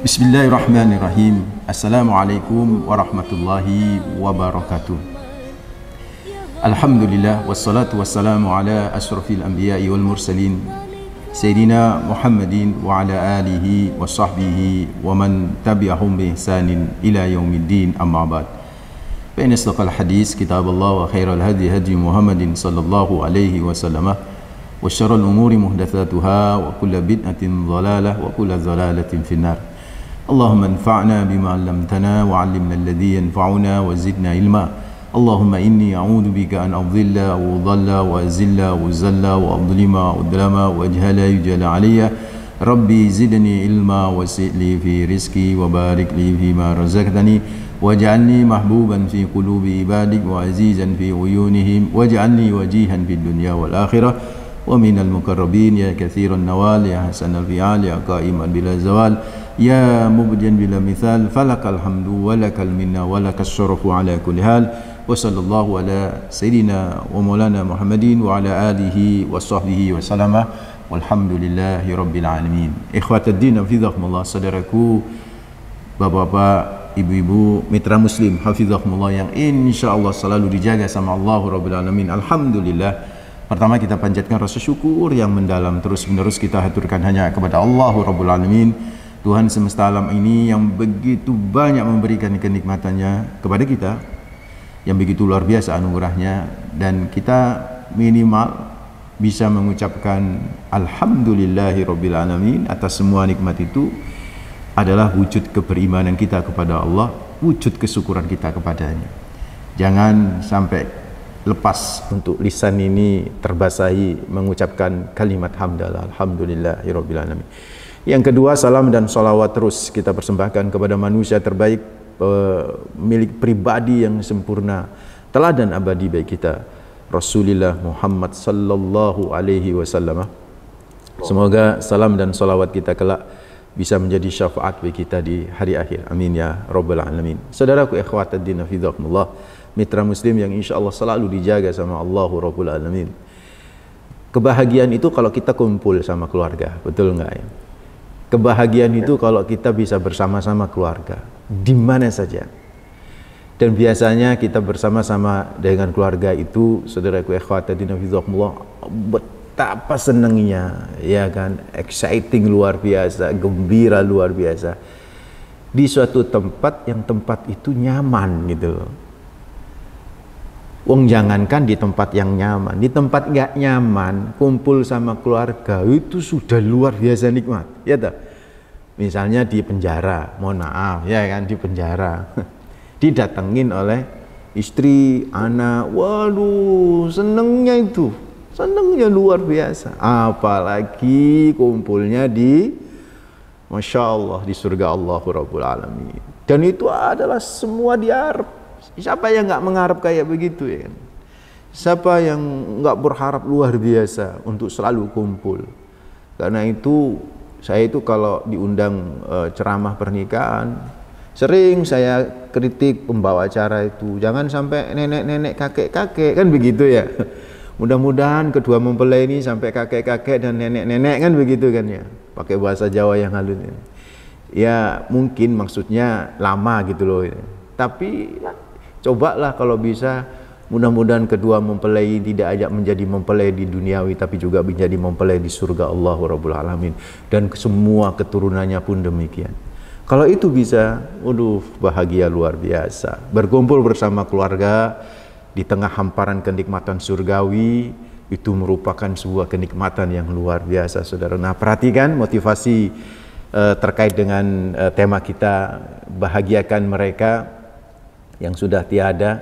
Bismillahirrahmanirrahim. Assalamualaikum warahmatullahi wabarakatuh. Alhamdulillah wassalatu wassalamu ala asyrafil anbiya'i wal mursalin Sayyidina Muhammadin wa ala alihi wa sahbihi wa man tabi'ahum bi ihsanin ila yaumiddin, amma ba'd. Fa inna asdaqal hadis kitabullah wa khairal hadi hadi Muhammadin sallallahu alaihi wasallam wa syarrul umuri muhdatsatuha wa kullu bid'atin dhalalah wa kullu dhalalatin finnar. Allahumma anfa'na bima 'allamtana wa 'allimna alladhi yanfa'una wa zidna ilma. Allahumma inni a'udzu bika an adhilla wa udhalla wa azilla wa zalla wa adlima wa udlama wa ajhala yujala 'alayya. Rabbi zidni ilma wa si'li fi rizqi wa barik li fima razaqtani waj'alni mahbuban fi qulubi ibadik wa azizan fi uyunihim waj'alni wajihan fid dunya wal akhirah wa minal muqarrabin ya katsiran nawal ya hasanal fi'al ya qa'iman bila zawal ya mubdian bila mithal falakal hamdu walakal minna walakas syarafu ala kulli hal wa sallallahu ala sayyidina wa maulana Muhammadin wa ala alihi wa sahbihi wa salama walhamdulillahi rabbil alamin. Ikhwatad din hafizakumullah, saudaraku, bapak-bapak, ibu-ibu, mitra muslim hafizakumullah yang insyaallah selalu dijaga sama Allah rabbil alamin. Alhamdulillah. Pertama, kita panjatkan rasa syukur yang mendalam, terus menerus kita haturkan hanya kepada Allah Rabbul Alamin, Tuhan semesta alam ini yang begitu banyak memberikan kenikmatannya kepada kita, yang begitu luar biasa anugerahnya, dan kita minimal bisa mengucapkan Alhamdulillahi Rabbil Alamin atas semua nikmat itu adalah wujud keberimanan kita kepada Allah, wujud kesyukuran kita kepadanya. Jangan sampai lepas untuk lisan ini terbasahi mengucapkan kalimat hamdalah, alhamdulillahirabbil alamin. Yang kedua, salam dan salawat terus kita persembahkan kepada manusia terbaik, milik pribadi yang sempurna, teladan abadi bagi kita, Rasulullah Muhammad sallallahu alaihi wasallam. Semoga salam dan salawat kita kelak bisa menjadi syafaat bagi kita di hari akhir. Amin ya rabbal alamin. Saudaraku, ikhwatad din hafizakumullah, mitra muslim yang insyaallah selalu dijaga sama Allahu Rabbul Alamin. Kebahagiaan itu kalau kita kumpul sama keluarga, betul enggak ya? Kebahagiaan itu kalau kita bisa bersama-sama keluarga, di mana saja. Dan biasanya kita bersama-sama dengan keluarga itu, saudaraku ikhwatadina hafizakumullah, betapa senangnya, ya kan? Exciting luar biasa, gembira luar biasa. Di suatu tempat yang tempat itu nyaman gitu loh. Wong jangankan di tempat yang nyaman, di tempat nggak nyaman, kumpul sama keluarga itu sudah luar biasa nikmat, ya tak? Misalnya di penjara, mohon maaf, ya kan, di penjara, didatengin oleh istri, anak, waduh, senengnya itu, senengnya luar biasa. Apalagi kumpulnya di, masya Allah, di surga Allah Rabbul Alamin. Dan itu adalah semua diharap. Siapa yang nggak mengharap kayak begitu, ya kan? Siapa yang nggak berharap luar biasa untuk selalu kumpul? Karena itu saya itu kalau diundang ceramah pernikahan, sering saya kritik pembawa acara itu, jangan sampai nenek-nenek, kakek-kakek, kan begitu ya. Mudah-mudahan kedua mempelai ini sampai kakek-kakek dan nenek-nenek, kan begitu kan ya, pakai bahasa Jawa yang halus ini. Ya mungkin maksudnya lama gitu loh, tapi cobalah kalau bisa, mudah-mudahan kedua mempelai tidak ajak menjadi mempelai di duniawi, tapi juga menjadi mempelai di surga Allah Rabbul Alamin, dan semua keturunannya pun demikian. Kalau itu bisa, waduh, bahagia luar biasa. Berkumpul bersama keluarga di tengah hamparan kenikmatan surgawi, itu merupakan sebuah kenikmatan yang luar biasa, saudara. Nah, perhatikan motivasi terkait dengan tema kita, bahagiakan mereka yang sudah tiada.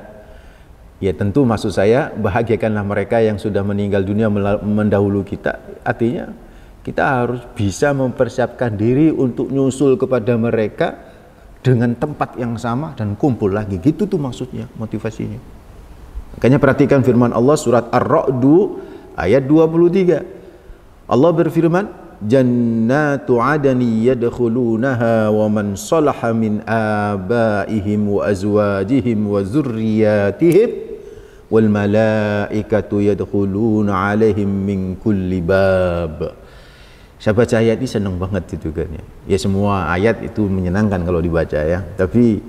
Ya tentu maksud saya, bahagiakanlah mereka yang sudah meninggal dunia mendahulu kita. Artinya kita harus bisa mempersiapkan diri untuk nyusul kepada mereka dengan tempat yang sama dan kumpul lagi. Gitu tuh maksudnya, motivasinya. Makanya perhatikan firman Allah surat Ar-Ra'du ayat 23. Allah berfirman, jannatu adani yadkhulunaha wa man salaha min abaihim wa azwajihim wa zurriyatihim wal malaikatu yadkhuluna alaihim min kulli bab. Saya baca ayat ini seneng banget itu kan ya. Ya semua ayat itu menyenangkan kalau dibaca ya. Tapi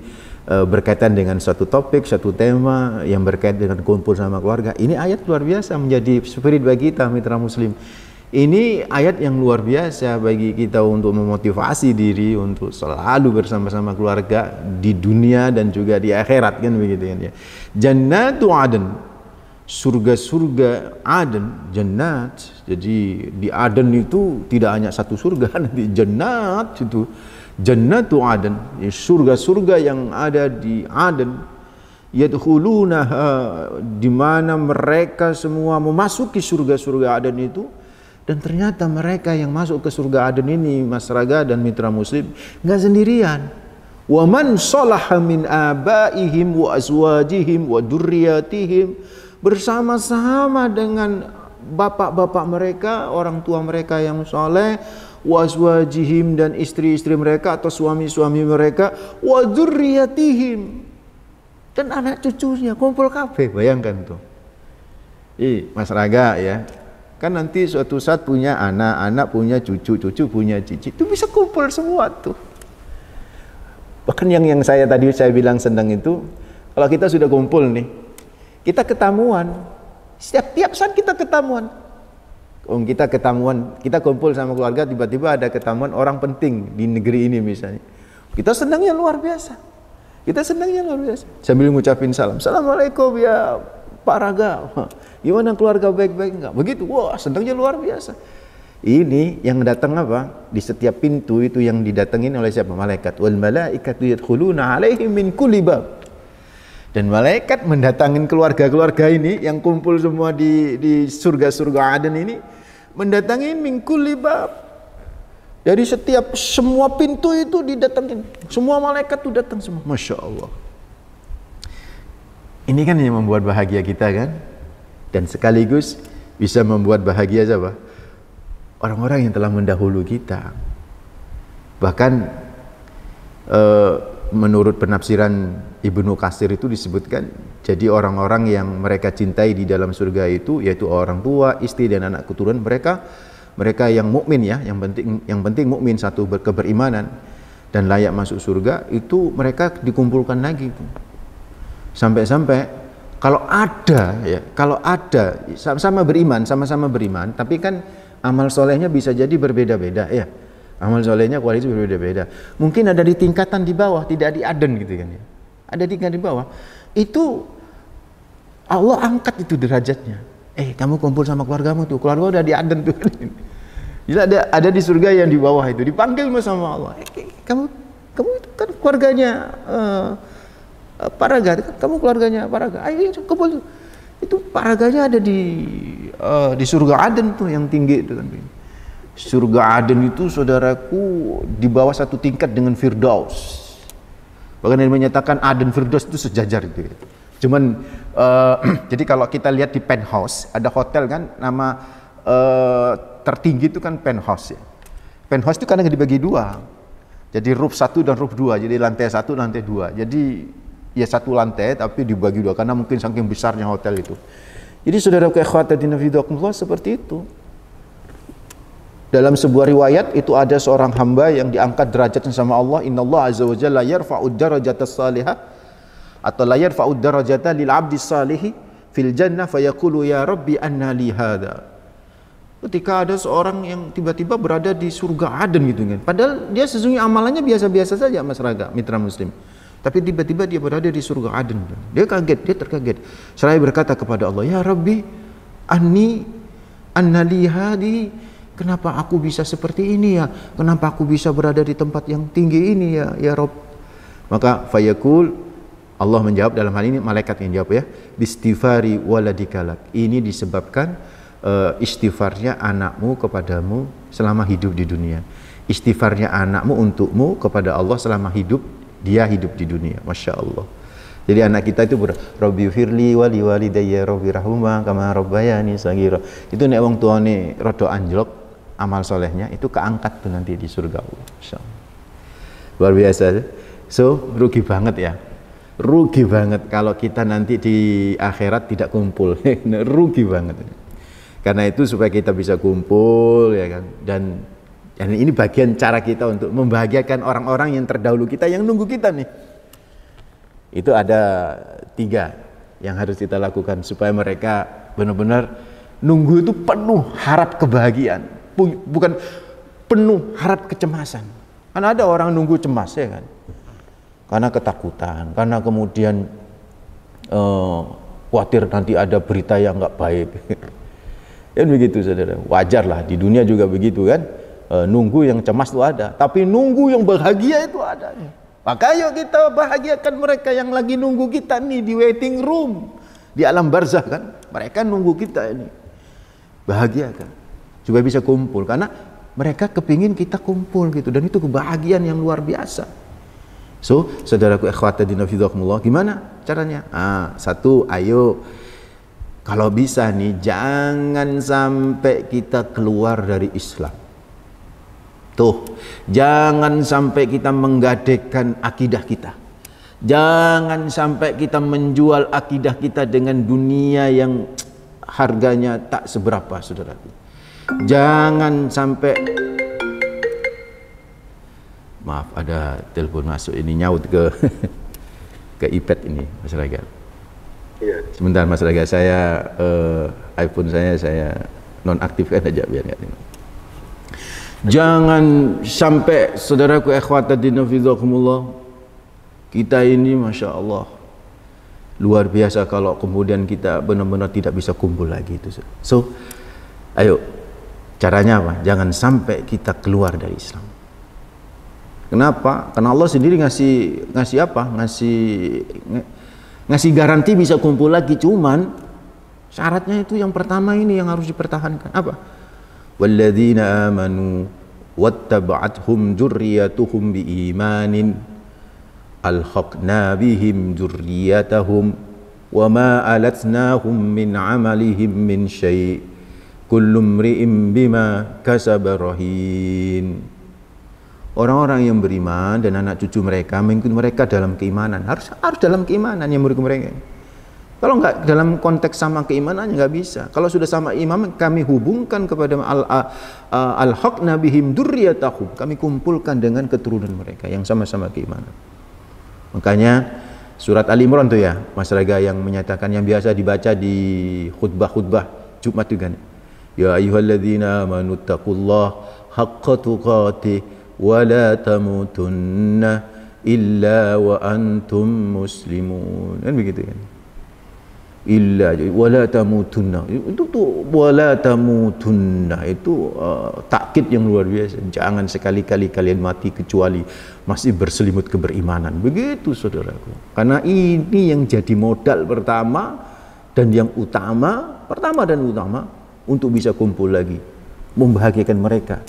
berkaitan dengan suatu topik, suatu tema yang berkaitan dengan kumpul sama keluarga. Ini ayat luar biasa menjadi spirit bagi kita mitra muslim. Ini ayat yang luar biasa bagi kita untuk memotivasi diri untuk selalu bersama-sama keluarga di dunia dan juga di akhirat kan begitu kan ya. Jannatu Aden, surga-surga Aden, jannat. Jadi di Aden itu tidak hanya satu surga, nanti jannat itu Jannatu Aden, surga-surga yang ada di Aden, yadkhulunaha, di mana mereka semua memasuki surga-surga Aden itu. Dan ternyata mereka yang masuk ke surga Aden ini, Mas Raga dan mitra muslim, nggak sendirian. Wa man salaha min abaihim wa azwajihim wa dzurriyyatihim, bersama-sama dengan bapak-bapak mereka, orang tua mereka yang saleh, wa azwajihim, dan istri-istri mereka atau suami-suami mereka, wa dzurriyyatihim, dan anak cucunya kumpul kabeh. Bayangkan tuh. Mas Raga ya. Kan nanti suatu saat punya anak, anak punya cucu, cucu punya cici, itu bisa kumpul semua tuh. Bahkan yang saya bilang senang itu, kalau kita sudah kumpul nih, kita ketemuan, tiap saat kita ketemuan. Kita ketemuan, kita kumpul sama keluarga, tiba-tiba ada ketemuan orang penting di negeri ini misalnya. Kita senangnya luar biasa. Sambil ngucapin salam. Assalamualaikum ya Pak Raga. Gimana keluarga, baik-baik enggak? Begitu, wah senangnya luar biasa. Ini yang datang apa? Di setiap pintu itu yang didatengin oleh siapa? Malaikat. Wal malaikatu yadkhuluna alaihim min kulli bab. Dan malaikat mendatangin keluarga-keluarga ini yang kumpul semua di surga-surga Aden ini, mendatangin min kulli bab. Dari semua pintu itu didatangin. Semua malaikat itu datang semua. Masya Allah. Ini kan yang membuat bahagia kita kan? Dan sekaligus bisa membuat bahagia siapa? Orang-orang yang telah mendahulu kita. Bahkan menurut penafsiran Ibnu Katsir itu disebutkan, jadi orang-orang yang mereka cintai di dalam surga itu yaitu orang tua, istri dan anak keturunan mereka yang mukmin ya, yang penting mukmin, satu berimanan dan layak masuk surga, itu mereka dikumpulkan lagi itu. Sampai-sampai kalau ada sama-sama beriman, tapi kan amal solehnya bisa jadi berbeda-beda ya. Amal solehnya kualitas berbeda-beda. Mungkin ada di tingkatan di bawah, tidak di Aden gitu kan ya. Ada tingkat di bawah. Itu Allah angkat itu derajatnya. Kamu kumpul sama keluargamu tuh. Keluarga udah di Aden tuh. Jadi ada di surga yang di bawah itu dipanggil sama Allah. Kamu itu kan keluarganya Pak Raga, kamu keluarganya Pak Raga. Ayo kumpul. Itu Pak Raganya ada di surga Aden tuh yang tinggi itu kan. Surga Aden itu saudaraku di bawah satu tingkat dengan Firdaus. Bahkan yang menyatakan Aden Firdaus itu sejajar itu. Cuman jadi kalau kita lihat di penthouse, ada hotel kan nama tertinggi itu kan penthouse ya. Penthouse itu kadang dibagi dua. Jadi roof 1 dan roof 2. Jadi lantai 1, lantai 2. Jadi ya satu lantai tapi dibagi dua karena mungkin saking besarnya hotel itu. Jadi saudara ikhwatatina fidakumullah seperti itu. Dalam sebuah riwayat itu ada seorang hamba yang diangkat derajatnya sama Allah. Innallaha azza wa jalla yarfa'ud darajatas salihah atau la yarfa'ud darajata lil 'abdi salihi fil jannah fayaqulu ya rabbi anna li hadza. Ketika ada seorang yang tiba-tiba berada di surga Aden gitu kan. Padahal dia sesungguhnya amalannya biasa-biasa saja Mas Raga, mitra muslim. Tapi tiba-tiba dia berada di surga Aden. Dia terkaget. Seraya berkata kepada Allah, ya Rabbi, anna li hadi, kenapa aku bisa seperti ini ya? Kenapa aku bisa berada di tempat yang tinggi ini ya Rabb? Maka fayaqul, Allah menjawab, dalam hal ini malaikat yang jawab ya, bistighfari waladikalak. Ini disebabkan istighfarnya anakmu kepadamu selama hidup di dunia. Istighfarnya anakmu untukmu kepada Allah selama dia hidup di dunia. Masya Allah. Jadi anak kita itu Rabbi firli wali walidayya Rabbi rahuma kama rabbayani saghira. Itu nek wong tuane rada anjlok amal solehnya itu keangkat tuh nanti di surga Allah. Masya Allah. Luar biasa. So rugi banget ya. Rugi banget kalau kita nanti di akhirat tidak kumpul. Rugi banget. Karena itu supaya kita bisa kumpul ya kan, dan Dan ini bagian cara kita untuk membahagiakan orang-orang yang terdahulu kita, yang nunggu kita nih. Itu ada 3 yang harus kita lakukan supaya mereka benar-benar nunggu itu penuh harap kebahagiaan, bukan penuh harap kecemasan. Karena ada orang nunggu cemas ya kan, karena ketakutan, karena kemudian khawatir nanti ada berita yang nggak baik. Kan begitu saudara, wajar lah, di dunia juga begitu kan. Nunggu yang cemas itu ada, tapi nunggu yang bahagia itu ada. Maka ayo kita bahagiakan mereka yang lagi nunggu kita nih di waiting room, di alam barzah kan. Mereka nunggu kita ini, bahagiakan supaya bisa kumpul, karena mereka kepingin kita kumpul gitu, dan itu kebahagiaan yang luar biasa. So, saudaraku ikhwatadina fidzakumullah, gimana caranya? 1, ayo kalau bisa nih jangan sampai kita keluar dari Islam. Tuh, jangan sampai kita menggadaikan akidah kita. Jangan sampai kita menjual akidah kita dengan dunia yang harganya tak seberapa, saudaraku. Jangan sampai, maaf ada telepon masuk ini, nyaut ke ke iPad ini, Mas Raga. Iya. Sebentar Mas Raga, saya iPhone saya nonaktifkan aja biar nggak ini. Jangan sampai saudaraku ikhwatadina fidzakumullah, kita ini Masya Allah luar biasa kalau kemudian kita benar-benar tidak bisa kumpul lagi itu. So, ayo caranya apa? Jangan sampai kita keluar dari Islam. Kenapa? Karena Allah sendiri ngasih apa? Ngasih garansi bisa kumpul lagi, cuman syaratnya itu yang pertama ini yang harus dipertahankan. Apa? Walladzina amanu wattaba'athum dzurriyyatuhum biimanin alhaqna bihim dzurriyyatahum wama alatnahum min amalihim min syai' kullu imri'in bima kasaba rahin. Orang-orang yang beriman dan anak cucu mereka, mengikut mereka dalam keimanan, harus dalam keimanan yang mengikut mereka. Kalau enggak dalam konteks sama keimanannya enggak bisa. Kalau sudah sama iman, kami hubungkan kepada al-haqna bihim dzurriyyatahum, kami kumpulkan dengan keturunan mereka yang sama-sama keimanan. Makanya surat Ali Imran tuh ya, Mas Raga, yang menyatakan, yang biasa dibaca di khutbah-khutbah Jumat juga. Ya ayyuhalladzina amanu taqullaha haqqa tuqatih wa la tamutunna illa wa antum muslimun. Kan begitu kan? Illa wala tamutunna, itu tuh wala tamutunna itu takkid yang luar biasa. Jangan sekali-kali kalian mati kecuali masih berselimut keberimanan. Begitu saudaraku, karena ini yang jadi modal pertama dan yang utama untuk bisa kumpul lagi, membahagiakan mereka,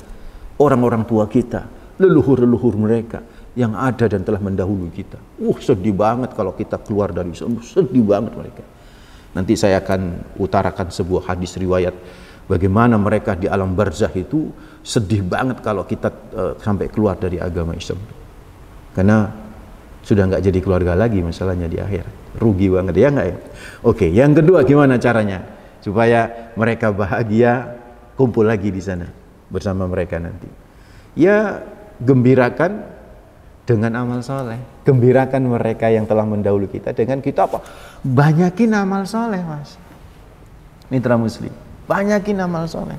orang-orang tua kita, leluhur-leluhur mereka yang ada dan telah mendahului kita. Sedih banget kalau kita keluar dari Islam, sedih banget mereka. Nanti saya akan utarakan sebuah hadis riwayat bagaimana mereka di alam barzah itu sedih banget kalau kita sampai keluar dari agama Islam, karena sudah nggak jadi keluarga lagi masalahnya di akhirat. Rugi banget ya nggak ya? Oke, yang kedua gimana caranya supaya mereka bahagia kumpul lagi di sana bersama mereka nanti? Ya, gembirakan dengan amal soleh, gembirakan mereka yang telah mendahului kita dengan kita apa? Banyakin amal soleh, Mas. Mitra Muslim, banyakin amal soleh.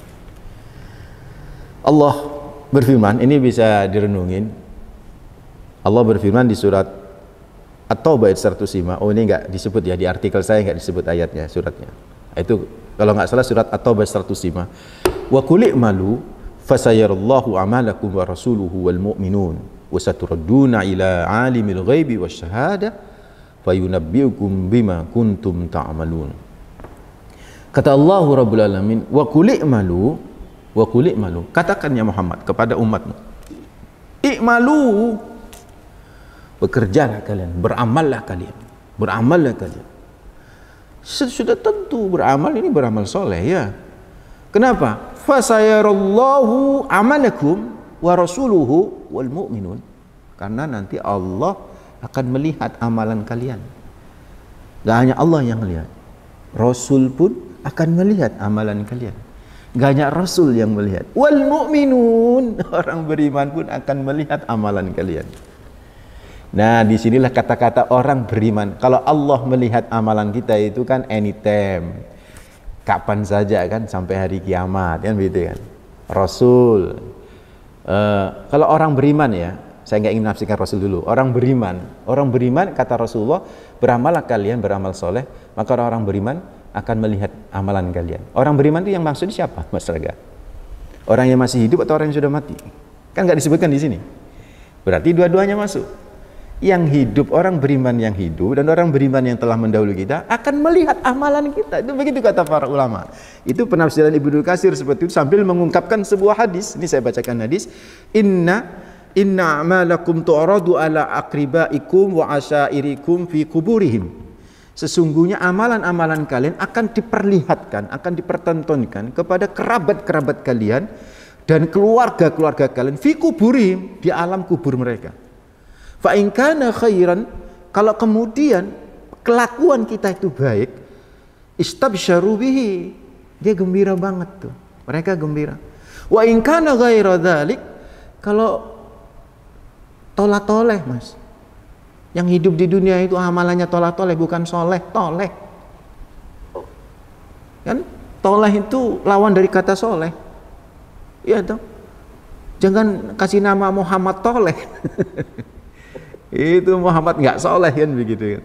Allah berfirman, ini bisa direnungin. Allah berfirman di surat At-Taubah ayat 105. Oh, ini enggak disebut ya, di artikel saya enggak disebut ayatnya, suratnya. Itu kalau enggak salah surat At-Taubah 105. Wa qul i'malu fasayarallahu amalakum wa rasuluhu wal mu'minun wa saturadduna ila alimil ghaibi wasyahada fayunabbiukum bima kuntum ta'malun. Kata Allah Rabbul Alamin, wa qul i'malu, katakan ya Muhammad kepada umatmu, i'malu, bekerjalah kalian, beramallah kalian. Sudah tentu beramal ini beramal soleh ya. Kenapa? Fasayarallahu amalakum wa rasuluhu wal mu'minun, karena nanti Allah akan melihat amalan kalian. Gak hanya Allah yang melihat, Rasul pun akan melihat amalan kalian. Gak hanya Rasul yang melihat. Wal mu'minun, orang beriman pun akan melihat amalan kalian. Nah, disinilah kata-kata orang beriman. Kalau Allah melihat amalan kita itu kan anytime, kapan saja kan, sampai hari kiamat kan begitu kan. Rasul, kalau orang beriman ya, saya nggak ingin menafsirkan Rasul dulu. Orang beriman kata Rasulullah, beramallah kalian beramal soleh, maka orang beriman akan melihat amalan kalian. Orang beriman itu yang maksudnya siapa, Mas Raga? Orang yang masih hidup atau orang yang sudah mati? Kan nggak disebutkan di sini. Berarti dua-duanya masuk. Yang hidup, orang beriman yang hidup dan orang beriman yang telah mendahului kita akan melihat amalan kita. Itu begitu kata para ulama. Itu penafsiran Ibnu Katsir seperti itu sambil mengungkapkan sebuah hadis. Ini saya bacakan hadis. Inna a'malakum tu'radu ala aqribaikum wa asyairikum fi kuburihim. Sesungguhnya amalan-amalan kalian akan diperlihatkan, akan dipertontonkan kepada kerabat-kerabat kalian dan keluarga-keluarga kalian fi kuburihim, di alam kubur mereka. Fa in kana khairan, kalau kemudian kelakuan kita itu baik, istabsyaru bihi, dia gembira banget tuh. Mereka gembira. Wa in kana ghaira dzalik, kalau tolah-toleh, Mas. Yang hidup di dunia itu amalannya tolah-toleh, bukan soleh, toleh. Kan toleh itu lawan dari kata soleh. Iya toh. Jangan kasih nama Muhammad toleh. Itu Muhammad nggak soleh kan begitu.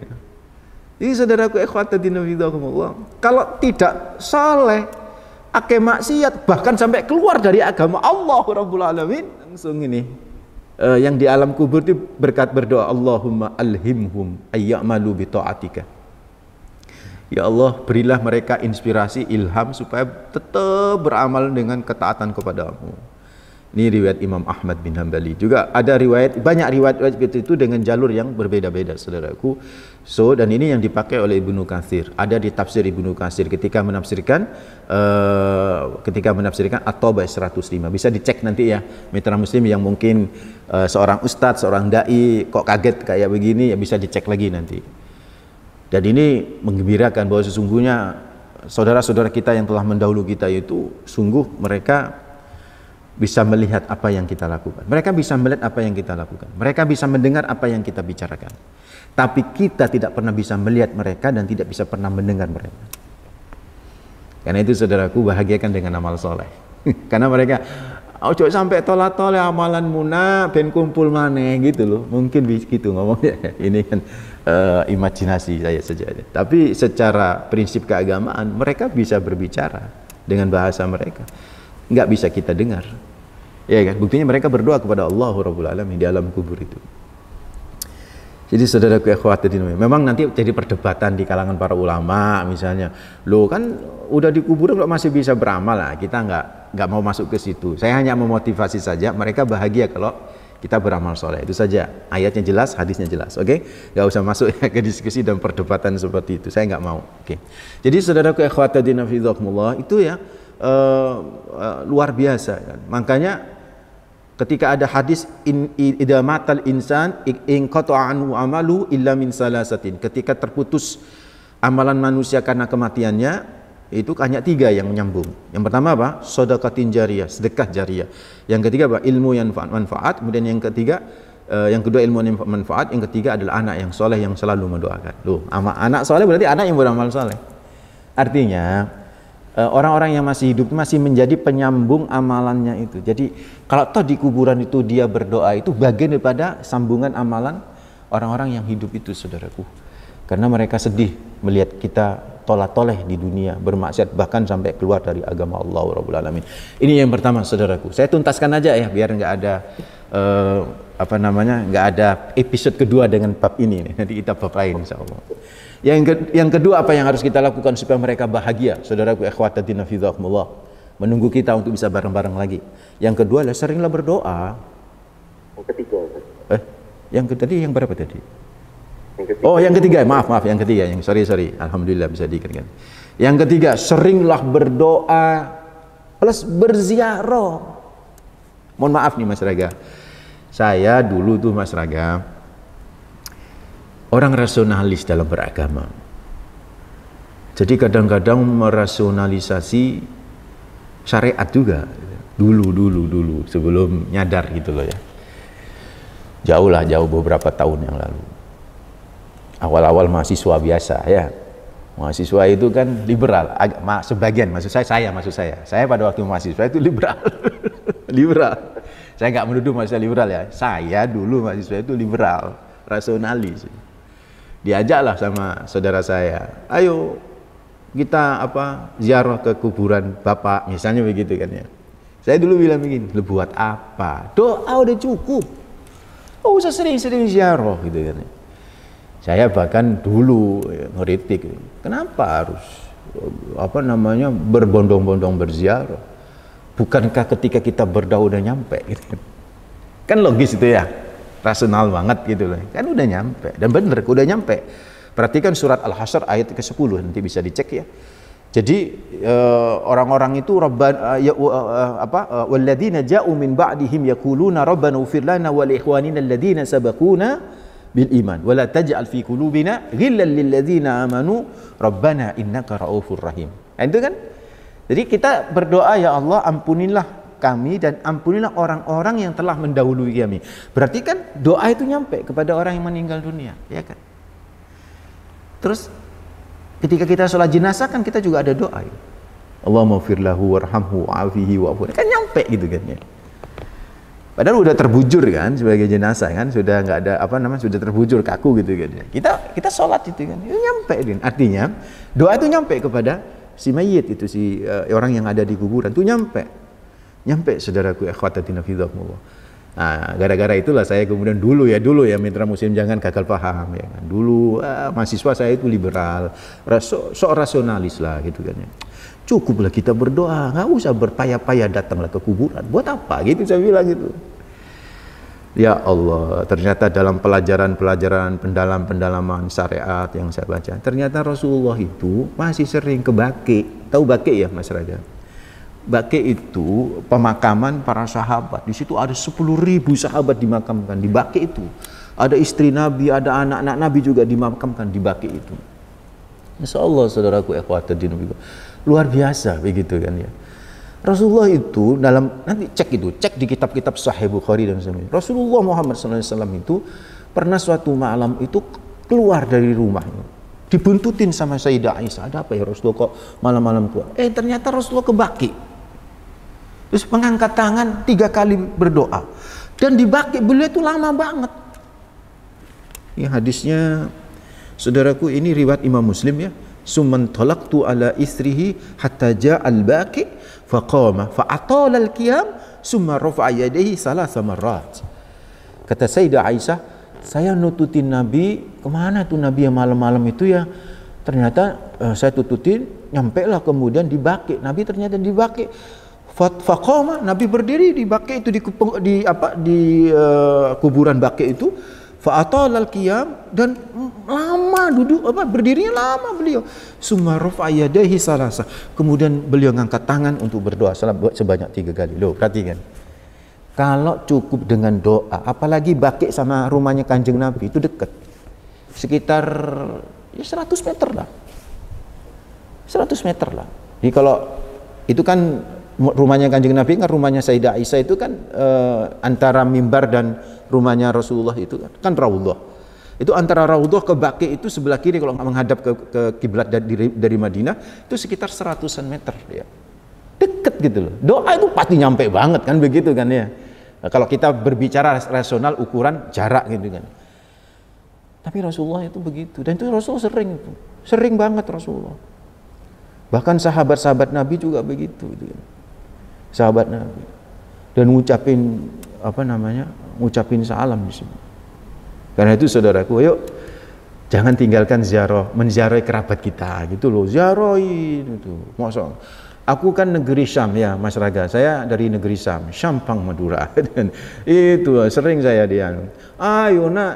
Ini saudaraku ikhwatiddin fillah, kalau tidak soleh, akeh maksiat, bahkan sampai keluar dari agama Allah Rabbul Alamin, langsung ini yang di alam kubur itu berdoa, Allahumma alhimhum ayyamalu bi ta'atika. Ya Allah, berilah mereka inspirasi, ilham supaya tetap beramal dengan ketaatan kepadamu. Ini riwayat Imam Ahmad bin Hanbali. Juga ada banyak riwayat seperti itu dengan jalur yang berbeda-beda, saudaraku. Dan ini yang dipakai oleh Ibnu Katsir. Ada di tafsir Ibnu Katsir ketika menafsirkan At-Taubah 105. Bisa dicek nanti ya, mitra muslim yang mungkin seorang ustadz, seorang dai kok kaget kayak begini, ya bisa dicek lagi nanti. Dan ini menggembirakan bahwa sesungguhnya saudara-saudara kita yang telah mendahulu kita itu sungguh mereka bisa melihat apa yang kita lakukan. Mereka bisa melihat apa yang kita lakukan. Mereka bisa mendengar apa yang kita bicarakan. Tapi kita tidak pernah bisa melihat mereka dan tidak bisa pernah mendengar mereka. Karena itu saudaraku, bahagiakan dengan amal soleh. Karena mereka, coba sampai tolak-tolak amalan muna, ben kumpul maneh gitu loh. Mungkin begitu ngomongnya. Ini kan imajinasi saya saja. Tapi secara prinsip keagamaan, mereka bisa berbicara dengan bahasa mereka. Nggak bisa kita dengar. Ya kan? Buktinya mereka berdoa kepada Allah Rabbul Alamin di alam kubur itu. Jadi saudaraku ikhwatiddin, memang nanti jadi perdebatan di kalangan para ulama misalnya. Loh kan udah dikubur kok masih bisa beramal lah. Kita nggak mau masuk ke situ. Saya hanya memotivasi saja mereka bahagia kalau kita beramal soleh. Itu saja. Ayatnya jelas, hadisnya jelas. Oke? Nggak usah masuk ya ke diskusi dan perdebatan seperti itu. Saya nggak mau. Oke. Jadi saudaraku ikhwatiddin fillah, itu ya luar biasa kan. Makanya ketika ada hadis idza matal insan in qata'a anhu amalu illa min salasatin, ketika terputus amalan manusia karena kematiannya, itu hanya 3 yang menyambung. Yang pertama apa? Shadaqatin jariyah, sedekah jariyah. Yang ketiga apa? Ilmu yang manfaat. Kemudian yang kedua ilmu yang manfaat. Yang ketiga adalah anak yang soleh yang selalu mendoakan. Loh, anak soleh berarti anak yang beramal soleh. Artinya orang-orang yang masih hidup masih menjadi penyambung amalannya itu. Jadi kalau toh di kuburan itu dia berdoa, itu bagian daripada sambungan amalan orang-orang yang hidup itu, saudaraku. Karena mereka sedih melihat kita tolak-toleh di dunia, bermaksiat bahkan sampai keluar dari agama Allah Rabbul Alamin. Ini yang pertama, saudaraku. Saya tuntaskan aja ya biar nggak ada nggak ada episode kedua dengan bab ini. Nanti kita bab lain insyaallah. Yang kedua, apa yang harus kita lakukan supaya mereka bahagia, saudaraku ikhwatiddin fillah, menunggu kita untuk bisa bareng-bareng lagi. Yang kedua adalah seringlah berdoa. Yang ketiga. Tadi yang berapa tadi? Yang ketiga, maaf, yang ketiga, sorry, alhamdulillah bisa diingatkan. Yang ketiga, seringlah berdoa plus berziarah. Mohon maaf nih Mas Raga, saya dulu tuh Mas Raga orang rasionalis dalam beragama. Jadi kadang-kadang merasionalisasi syariat juga. Dulu sebelum nyadar gitu loh ya. Jauh beberapa tahun yang lalu. Awal-awal mahasiswa biasa ya. Mahasiswa itu kan liberal, sebagian maksud saya. Saya pada waktu mahasiswa itu liberal. Liberal. Saya nggak menuduh mahasiswa liberal ya. Saya dulu mahasiswa itu liberal, rasionalis. Diajaklah sama saudara saya, ayo kita ziarah ke kuburan bapak, misalnya begitu kan ya. Saya dulu bilang begini, lu buat apa? Doa udah cukup. Oh, usah sering-sering ziarah gitu kan. Saya bahkan dulu ngeritik, kenapa harus berbondong-bondong berziarah? Bukankah ketika kita berdoa udah nyampe gitu. Kan logis itu ya. Rasional banget gitu loh. Kan udah nyampe dan bener udah nyampe. Perhatikan surat Al-Hasyr ayat ke-10, nanti bisa dicek ya. Jadi orang-orang itu walladzina ja'u min ba'dihim yaquluna rabbana ighfir lana wa li ikhwanina alladzina sabaquna bil iman wa la taj'al fi qulubina ghillan lil ladzina amanu rabbana innaka raufur rahim. Nah, itu kan. Jadi kita berdoa, ya Allah ampunilah kami dan ampunilah orang-orang yang telah mendahului kami. Berarti kan doa itu nyampe kepada orang yang meninggal dunia, ya kan? Terus ketika kita sholat jenazah kan kita juga ada doa ya. Allahumma ighfir lahu warhamhu wa'afihi wa'fu. Kan nyampe gitu kan ya. Padahal udah terbujur kan sebagai jenazah kan, sudah nggak ada sudah terbujur kaku gitu kan ya. Kita sholat itu kan, itu nyampe kan. Artinya doa itu nyampe kepada si mayit itu, orang yang ada di kuburan itu nyampe saudaraku ikhwatatina fillah. Nah, gara-gara itulah saya kemudian dulu ya mitra muslim jangan gagal paham ya kan. Dulu mahasiswa saya itu liberal, sok rasionalis lah gitu kan ya. Cukuplah kita berdoa, nggak usah berpayah-payah datanglah ke kuburan. Buat apa? Gitu saya bilang gitu. Ya Allah, ternyata dalam pelajaran pendalaman syariat yang saya baca, ternyata Rasulullah itu masih sering ke Baqi. Tahu Baqi ya Mas Raga? Baqi itu pemakaman para sahabat. Di situ ada 10.000 sahabat dimakamkan di Baqi itu. Ada istri Nabi, ada anak-anak Nabi juga dimakamkan di Baqi itu. Masya Allah saudaraku ikhwatuddin, luar biasa begitu kan ya. Rasulullah itu nanti cek di kitab-kitab Sahih Bukhari dan sebagainya. Rasulullah Muhammad SAW itu pernah suatu malam itu keluar dari rumahnya, dibuntutin sama Sayyidah Aisyah. Ada apa ya Rasulullah kok malam-malam keluar? Ternyata Rasulullah ke Baqi. Terus mengangkat tangan 3 kali berdoa. Dan di Baqi beliau itu lama banget. Ya hadisnya saudaraku ini riwayat Imam Muslim ya. Summan talaqtu ala istrihi hatta ja'al Baqi faqama fa'atala al-qiyam summa rafa'a yadayhi salasa marrat. Kata Sayyidah Aisyah, saya nututin Nabi, kemana tuh Nabi yang malam-malam itu ya? Ternyata saya tututin, nyampe lah kemudian di Baqi. Nabi ternyata di Baqi. Faqama, Nabi berdiri di Baqi itu di kuburan Baqi itu. Fa'atala al-qiyam, dan lama duduk berdirinya lama beliau. Summa rafa'a yadayhi salasa. Kemudian beliau ngangkat tangan untuk berdoa sebanyak 3 kali. Loh, perhatikan. Kalau cukup dengan doa, apalagi Baqi sama rumahnya Kanjeng Nabi itu dekat. Sekitar 100 meter lah. 100 meter lah. Jadi kalau itu kan rumahnya Kanjeng Nabi kan rumahnya Sayyidah Aisyah itu kan antara mimbar dan rumahnya Rasulullah itu kan Raudhah. Itu antara Raudhah ke Baqi itu sebelah kiri kalau menghadap ke kiblat dari Madinah itu sekitar 100-an meter ya. Deket gitu loh. Doa itu pasti nyampe banget kan begitu kan ya. Nah, kalau kita berbicara rasional ukuran jarak gitu kan. Tapi Rasulullah itu begitu, dan itu Rasulullah sering banget Rasulullah. Bahkan sahabat-sahabat Nabi juga begitu gitu kan. Sahabat Nabi. Dan ngucapin salam di sini. Karena itu saudaraku, ayo jangan tinggalkan menziarahi kerabat kita gitu loh. Ziarahi itu. Masa aku kan negeri Syam ya Mas Raga, saya dari negeri Syam, Syampang Madura. Dan itu sering saya ayo nak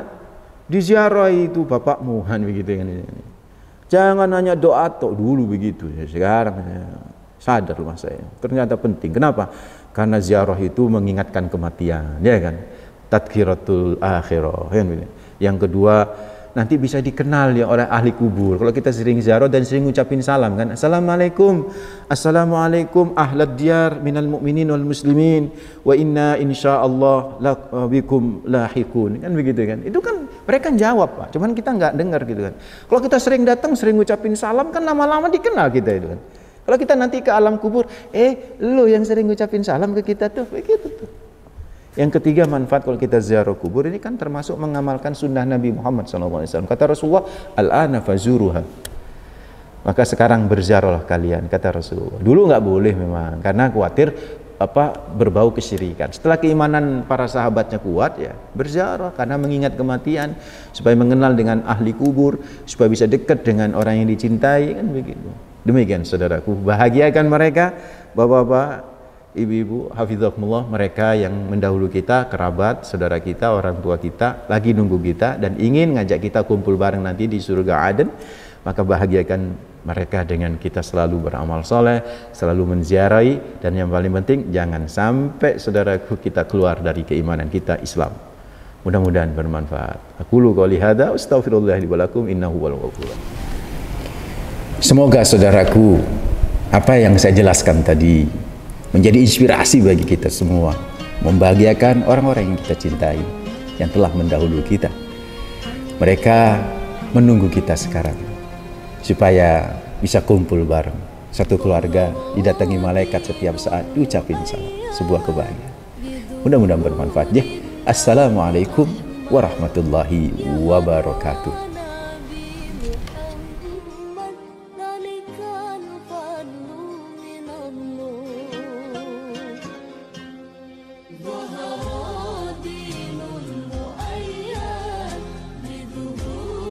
diziarahi itu bapakmu kan begitu kan. Jangan hanya doa tok dulu begitu. Sekarang sadar rumah saya. Ternyata penting. Kenapa? Karena ziarah itu mengingatkan kematian, ya kan? Tadhkiratul akhirah. Yang kedua, nanti bisa dikenal ya oleh ahli kubur. Kalau kita sering ziarah dan sering ucapin salam kan, assalamualaikum, assalamualaikum ahlad diyar minal mu'minin wal muslimin wa inna insyaallah bikum lahiqun, kan begitu kan. Itu kan mereka jawab Pak, cuman kita nggak dengar gitu kan. Kalau kita sering datang, sering ucapin salam kan lama-lama dikenal kita itu kan. Kalau kita nanti ke alam kubur, lu yang sering ucapin salam ke kita tuh, begitu tuh. Yang ketiga, manfaat kalau kita ziarah kubur ini kan termasuk mengamalkan sunnah Nabi Muhammad SAW. Kata Rasulullah, al-ana fazuruha. Maka sekarang berziarahlah kalian, kata Rasulullah. Dulu nggak boleh memang, karena khawatir berbau kesyirikan. Setelah keimanan para sahabatnya kuat ya, berziarah karena mengingat kematian, supaya mengenal dengan ahli kubur, supaya bisa dekat dengan orang yang dicintai, kan begitu. Demikian saudaraku, bahagiakan mereka, bapak-bapak, ibu-ibu, hafizakumullah, mereka yang mendahulu kita, kerabat, saudara kita, orang tua kita, lagi nunggu kita dan ingin ngajak kita kumpul bareng nanti di surga Aden, maka bahagiakan mereka dengan kita selalu beramal soleh, selalu menziarahi, dan yang paling penting jangan sampai saudaraku kita keluar dari keimanan kita Islam. Mudah-mudahan bermanfaat. Aqulu qouli hadza astaghfirullah li wa lakum innahu huwal ghafur. Semoga saudaraku apa yang saya jelaskan tadi menjadi inspirasi bagi kita semua, membahagiakan orang-orang yang kita cintai, yang telah mendahului kita. Mereka menunggu kita sekarang, supaya bisa kumpul bareng, satu keluarga, didatangi malaikat setiap saat, diucapin salam, sebuah kebahagiaan. Mudah-mudahan bermanfaat ya. Assalamualaikum warahmatullahi wabarakatuh.